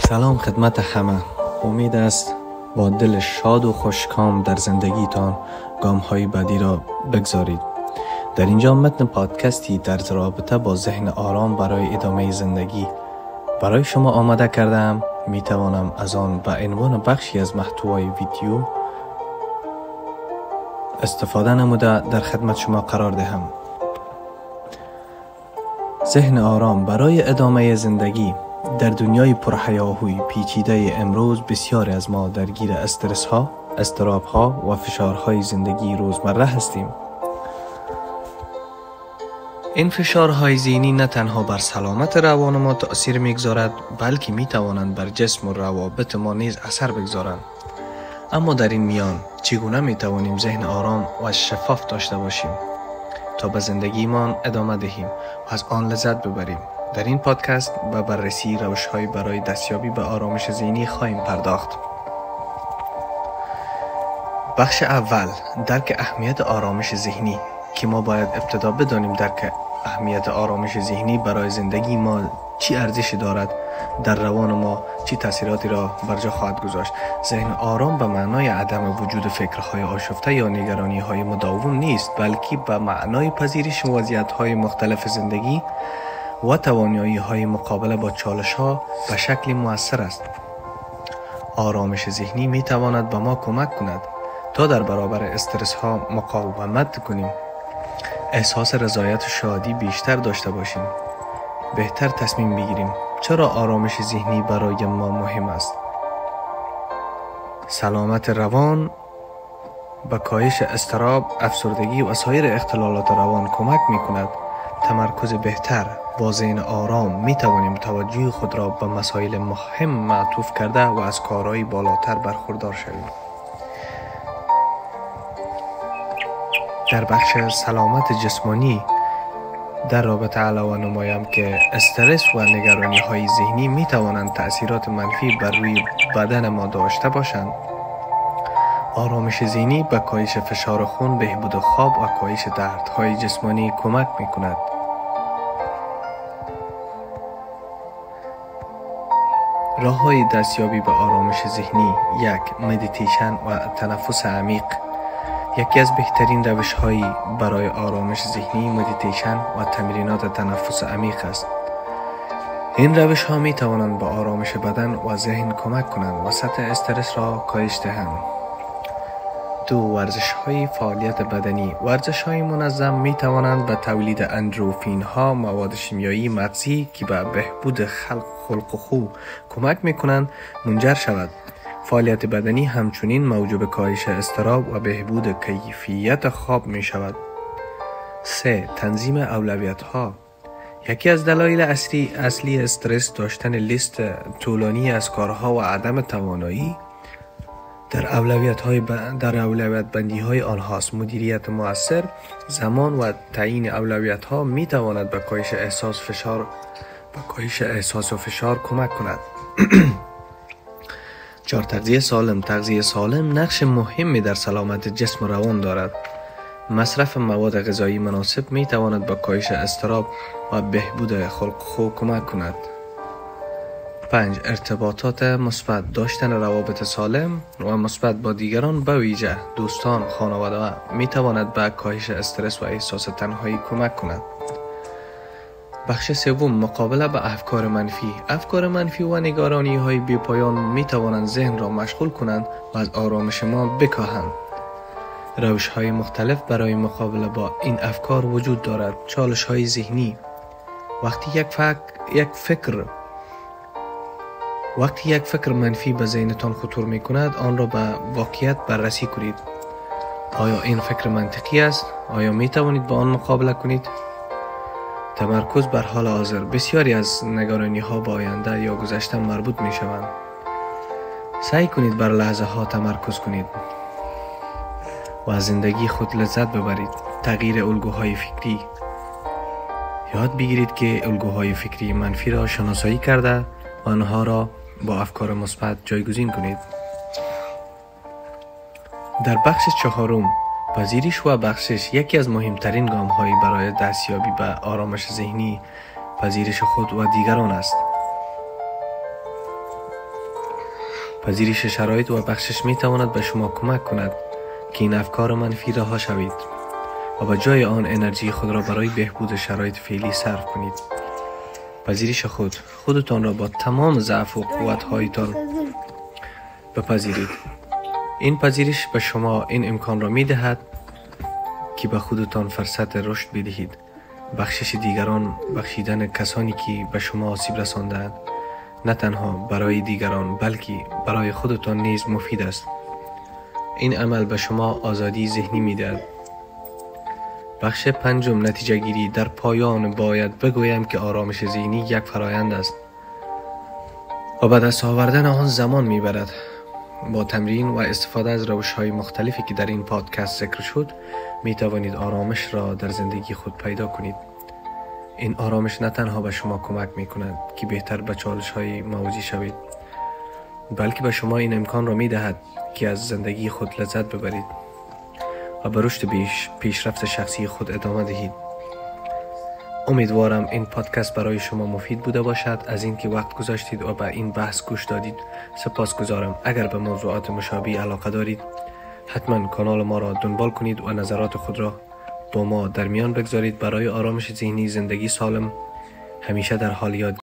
سلام خدمت همه. امید است با دل شاد و خوشکام در زندگیتان گام‌های بعدی را بگذارید. در اینجا متن پادکستی در رابطه با ذهن آرام برای ادامه زندگی برای شما آماده کردم. می توانم از آن به عنوان بخشی از محتوای ویدیو استفاده نموده در خدمت شما قرار دهم. ذهن آرام برای ادامه زندگی. در دنیای پرهیاهوی پیچیده امروز بسیاری از ما درگیر استرس ها، اضطراب ها و فشارهای زندگی روزمره هستیم. این فشارهای ذهنی نه تنها بر سلامت روان ما تأثیر میگذارد، بلکه میتوانند بر جسم و روابط ما نیز اثر بگذارند. اما در این میان چگونه میتوانیم ذهن آرام و شفاف داشته باشیم تا به زندگیمان ادامه دهیم و از آن لذت ببریم؟ در این پادکست به بررسی روش‌هایی برای دستیابی به آرامش ذهنی خواهیم پرداخت. بخش اول، درک اهمیت آرامش ذهنی، که ما باید ابتدا بدانیم درک اهمیت آرامش ذهنی برای زندگی ما چی ارزشی دارد، در روان ما چی تاثیراتی را بر جا خواهد گذاشت. ذهن آرام به معنای عدم وجود فکرهای آشفته یا نگرانی‌های مداوم نیست، بلکه به معنای پذیرش وضعیت‌های مختلف زندگی و توانایی‌های مقابله با چالش‌ها به شکل مؤثر است. آرامش ذهنی می‌تواند به ما کمک کند تا در برابر استرس‌ها مقاومت کنیم، احساس رضایت و شادی بیشتر داشته باشیم، بهتر تصمیم بگیریم. چرا آرامش ذهنی برای ما مهم است؟ سلامت روان به کاهش اضطراب، افسردگی و سایر اختلالات روان کمک می‌کند. تمرکز بهتر با ذهن آرام می توانیم توجه خود را به مسائل مهم معطوف کرده و از کارهای بالاتر برخوردار شویم. در بخش سلامت جسمانی در رابطه علاوه نمایم که استرس و نگرانی های ذهنی می توانند تأثیرات منفی بر روی بدن ما داشته باشند. آرامش ذهنی به کاهش فشار خون، بهبود خواب و کاهش دردهای جسمانی کمک می کند. راه‌های دستیابی به آرامش ذهنی: 1. مدیتیشن و تنفس عمیق. یکی از بهترین روش‌های برای آرامش ذهنی مدیتیشن و تمرینات تنفس عمیق است. این روش‌ها می توانند به آرامش بدن و ذهن کمک کنند و سطح استرس را کاهش دهند. 2. ورزش‌های فعالیت بدنی. ورزش‌های منظم می توانند به تولید اندروفین‌ها، مواد شیمیایی مغزی که به بهبود خلق و خو کمک می کنند منجر شود. فعالیت بدنی همچنین موجب کاهش اضطراب و بهبود کیفیت خواب می شود. 3. تنظیم اولویت‌ها. یکی از دلایل اصلی استرس داشتن لیست طولانی از کارها و عدم توانایی در اولویت بندی های آنهاست. مدیریت مؤثر زمان و تعیین اولویت ها می تواند به کاهش احساس و فشار کمک کند. 4. تغذیه سالم نقش مهمی در سلامت جسم و روان دارد. مصرف مواد غذایی مناسب می تواند به کاهش اضطراب و بهبود خلق و خو کمک کند. 5. ارتباطات مثبت. داشتن روابط سالم و مثبت با دیگران، به ویژه دوستان، خانواده می تواند به کاهش استرس و احساس تنهایی کمک کند. بخش سوم، مقابله با افکار منفی. افکار منفی و نگرانی های بی پایان می توانند ذهن را مشغول کنند و از آرامش ما بکاهند. روش های مختلف برای مقابله با این افکار وجود دارد. چالش های ذهنی. وقتی یک فکر منفی به ذهنتان خطور می کند، آن را به واقعیت بررسی کنید. آیا این فکر منطقی است؟ آیا می توانید با آن مقابله کنید؟ تمرکز بر حال حاضر. بسیاری از نگرانی ها با آینده یا گذشته مربوط می شوند. سعی کنید بر لحظه ها تمرکز کنید و از زندگی خود لذت ببرید. تغییر الگوهای فکری. یاد بگیرید که الگوهای فکری منفی را شناسایی کرده و آنها را با افکار مثبت جایگزین کنید. در بخش 4، پذیرش و بخشش، یکی از مهمترین گام‌های برای دستیابی به آرامش ذهنی پذیرش خود و دیگران است. پذیرش شرایط و بخشش می تواند به شما کمک کند که این افکار منفی رها شوید و به جای آن انرژی خود را برای بهبود شرایط فعلی صرف کنید. پذیرش خودتان را با تمام ضعف و قوت‌هایتان بپذیرید. این پذیرش به شما این امکان را می دهد که به خودتان فرصت رشد بدهید. بخشش دیگران، بخشیدن کسانی که به شما آسیب رساندند، نه تنها برای دیگران بلکه برای خودتان نیز مفید است. این عمل به شما آزادی ذهنی می دهد. بخش پنجم، نتیجه گیری. در پایان باید بگویم که آرامش ذهنی یک فرایند است و به دست آوردن آن زمان می برد. با تمرین و استفاده از روش‌های مختلفی که در این پادکست ذکر شد می توانید آرامش را در زندگی خود پیدا کنید. این آرامش نه تنها به شما کمک می کند که بهتر به چالش‌های مواجه شوید، بلکه به شما این امکان را می دهد که از زندگی خود لذت ببرید و به رشد پیشرفت شخصی خود ادامه دهید. امیدوارم این پادکست برای شما مفید بوده باشد. از اینکه وقت گذاشتید و به این بحث گوش دادید سپاسگزارم. اگر به موضوعات مشابه علاقه دارید حتما کانال ما را دنبال کنید و نظرات خود را با ما در میان بگذارید. برای آرامش ذهنی، زندگی سالم، همیشه در حال یاد